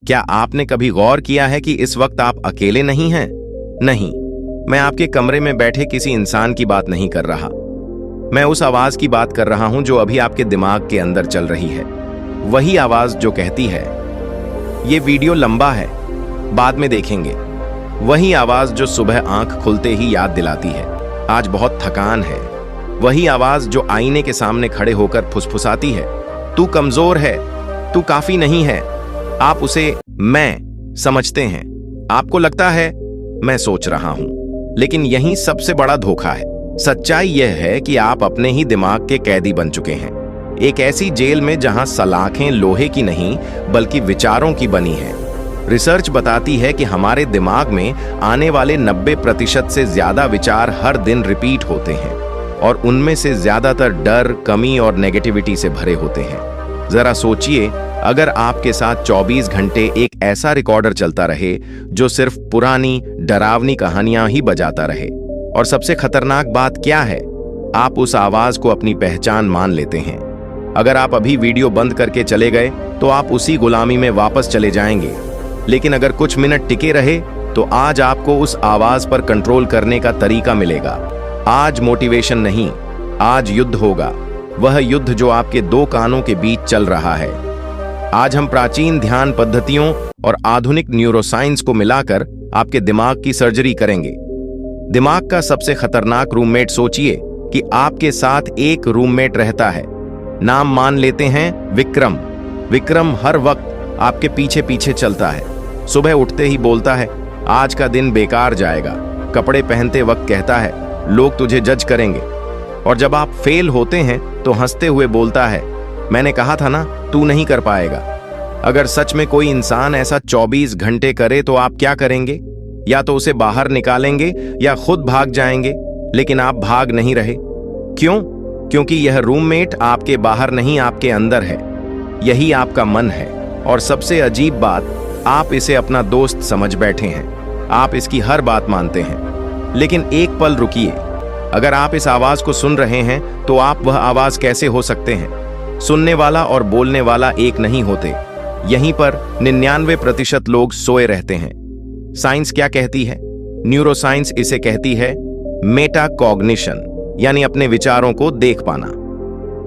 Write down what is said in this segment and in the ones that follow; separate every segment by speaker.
Speaker 1: क्या आपने कभी गौर किया है कि इस वक्त आप अकेले नहीं हैं? नहीं, मैं आपके कमरे में बैठे किसी इंसान की बात नहीं कर रहा। मैं उस आवाज की बात कर रहा हूं जो अभी आपके दिमाग के अंदर चल रही है। वही आवाज जो कहती है, ये वीडियो लंबा है, बाद में देखेंगे। वही आवाज जो सुबह आंख खुलते ही याद दिलाती है, आज बहुत थकान है। वही आवाज जो आईने के सामने खड़े होकर फुसफुसाती है, तू कमजोर है, तू काफी नहीं है। आप उसे मैं समझते हैं। आपको लगता है मैं सोच रहा हूं, लेकिन यही सबसे बड़ा धोखा है। सच्चाई यह है कि आप अपने ही दिमाग के कैदी बन चुके हैं, एक ऐसी जेल में जहां सलाखें लोहे की नहीं बल्कि विचारों की बनी हैं। रिसर्च बताती है कि हमारे दिमाग में आने वाले 90% से ज्यादा विचार हर दिन रिपीट होते हैं और उनमें से ज्यादातर डर, कमी और नेगेटिविटी से भरे होते हैं। जरा सोचिए, अगर आपके साथ 24 घंटे एक ऐसा रिकॉर्डर चलता रहे जो सिर्फ पुरानी डरावनी कहानियां ही बजाता रहे। और सबसे खतरनाक बात क्या है, आप उस आवाज को अपनी पहचान मान लेते हैं। अगर आप अभी वीडियो बंद करके चले गए तो आप उसी गुलामी में वापस चले जाएंगे, लेकिन अगर कुछ मिनट टिके रहे तो आज आपको उस आवाज पर कंट्रोल करने का तरीका मिलेगा। आज मोटिवेशन नहीं, आज युद्ध होगा, वह युद्ध जो आपके दो कानों के बीच चल रहा है। आज हम प्राचीन ध्यान पद्धतियों और आधुनिक न्यूरोसाइंस को मिलाकर आपके दिमाग की सर्जरी करेंगे। दिमाग का सबसे खतरनाक रूममेट, सोचिए कि आपके साथ एक रूममेट रहता है। नाम मान लेते हैं विक्रम। विक्रम हर वक्त आपके पीछे पीछे चलता है। सुबह उठते ही बोलता है, आज का दिन बेकार जाएगा। कपड़े पहनते वक्त कहता है, लोग तुझे जज करेंगे। और जब आप फेल होते हैं तो हंसते हुए बोलता है, मैंने कहा था ना, तू नहीं कर पाएगा। अगर सच में कोई इंसान ऐसा 24 घंटे करे तो आप क्या करेंगे? या तो उसे बाहर निकालेंगे या खुद भाग जाएंगे। लेकिन आप भाग नहीं रहे। क्यों? क्योंकि यह रूममेट आपके बाहर नहीं, आपके अंदर है। यही आपका मन है। और सबसे अजीब बात, आप इसे अपना दोस्त समझ बैठे हैं। आप इसकी हर बात मानते हैं। लेकिन एक पल रुकिए, अगर आप इस आवाज को सुन रहे हैं तो आप वह आवाज कैसे हो सकते हैं? सुनने वाला और बोलने वाला एक नहीं होते। यहीं पर 99% लोग सोए रहते हैं। साइंस क्या कहती है? न्यूरोसाइंस इसे कहती है मेटाकॉग्निशन, यानी अपने विचारों को देख पाना।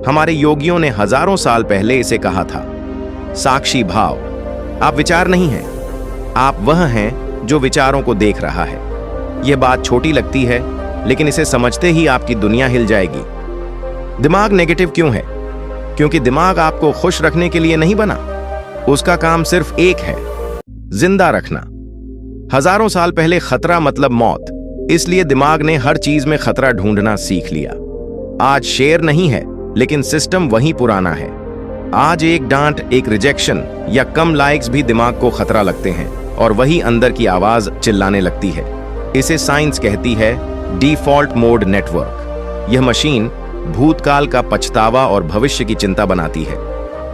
Speaker 1: हमारे योगियों ने हजारों साल पहले इसे कहा था, साक्षी भाव। आप विचार नहीं हैं, आप वह हैं जो विचारों को देख रहा है। यह बात छोटी लगती है, लेकिन इसे समझते ही आपकी दुनिया हिल जाएगी। दिमाग नेगेटिव क्यों है? क्योंकि दिमाग आपको खुश रखने के लिए नहीं बना। उसका काम सिर्फ एक है, जिंदा रखना। हजारों साल पहले खतरा मतलब मौत, इसलिए दिमाग ने हर चीज में खतरा ढूंढना सीख लिया। आज शेर नहीं है, लेकिन सिस्टम वही पुराना है। आज एक डांट, एक रिजेक्शन या कम लाइक्स भी दिमाग को खतरा लगते हैं और वही अंदर की आवाज चिल्लाने लगती है। इसे साइंस कहती है डिफॉल्ट मोड नेटवर्क। यह मशीन भूतकाल का पछतावा और भविष्य की चिंता बनाती है।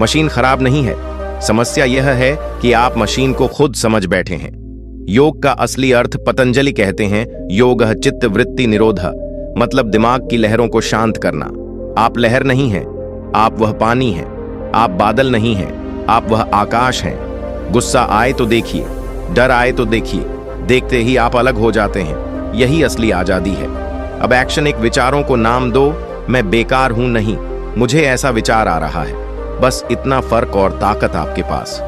Speaker 1: मशीन खराब नहीं है, समस्या यह है कि आप मशीन को खुद समझ बैठे हैं। योग का असली अर्थ पतंजलि कहते हैं, योगः चित्त वृत्ति निरोधः, मतलब दिमाग की लहरों को शांत करना। आप लहर नहीं हैं, आप वह पानी हैं। आप बादल नहीं हैं, आप वह आकाश हैं। गुस्सा आए तो देखिए, डर आए तो देखिए, देखते ही आप अलग हो जाते हैं। यही असली आजादी है। अब एक्शन, एक विचारों को नाम दो। मैं बेकार हूं नहीं, मुझे ऐसा विचार आ रहा है। बस इतना फर्क और ताकत आपके पास।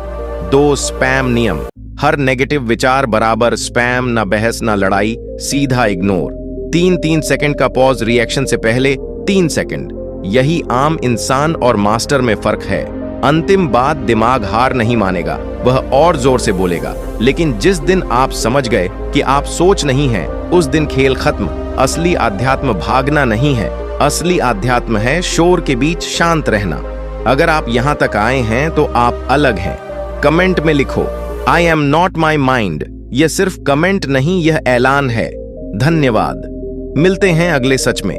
Speaker 1: 2 स्पैम नियम। हर नेगेटिव विचार बराबर स्पैम, ना बहस ना लड़ाई, सीधा इग्नोर। 3-3 सेकंड का पॉज, रिएक्शन से पहले 3 सेकंड। यही आम इंसान और मास्टर में फर्क है। अंतिम बात, दिमाग हार नहीं मानेगा, वह और जोर से बोलेगा। लेकिन जिस दिन आप समझ गए कि आप सोच नहीं हैं, उस दिन खेल खत्म। असली आध्यात्म भागना नहीं है, असली आध्यात्म है शोर के बीच शांत रहना। अगर आप यहां तक आए हैं तो आप अलग हैं। कमेंट में लिखो, I am not my mind. यह सिर्फ कमेंट नहीं, यह ऐलान है। धन्यवाद। मिलते हैं अगले सच में।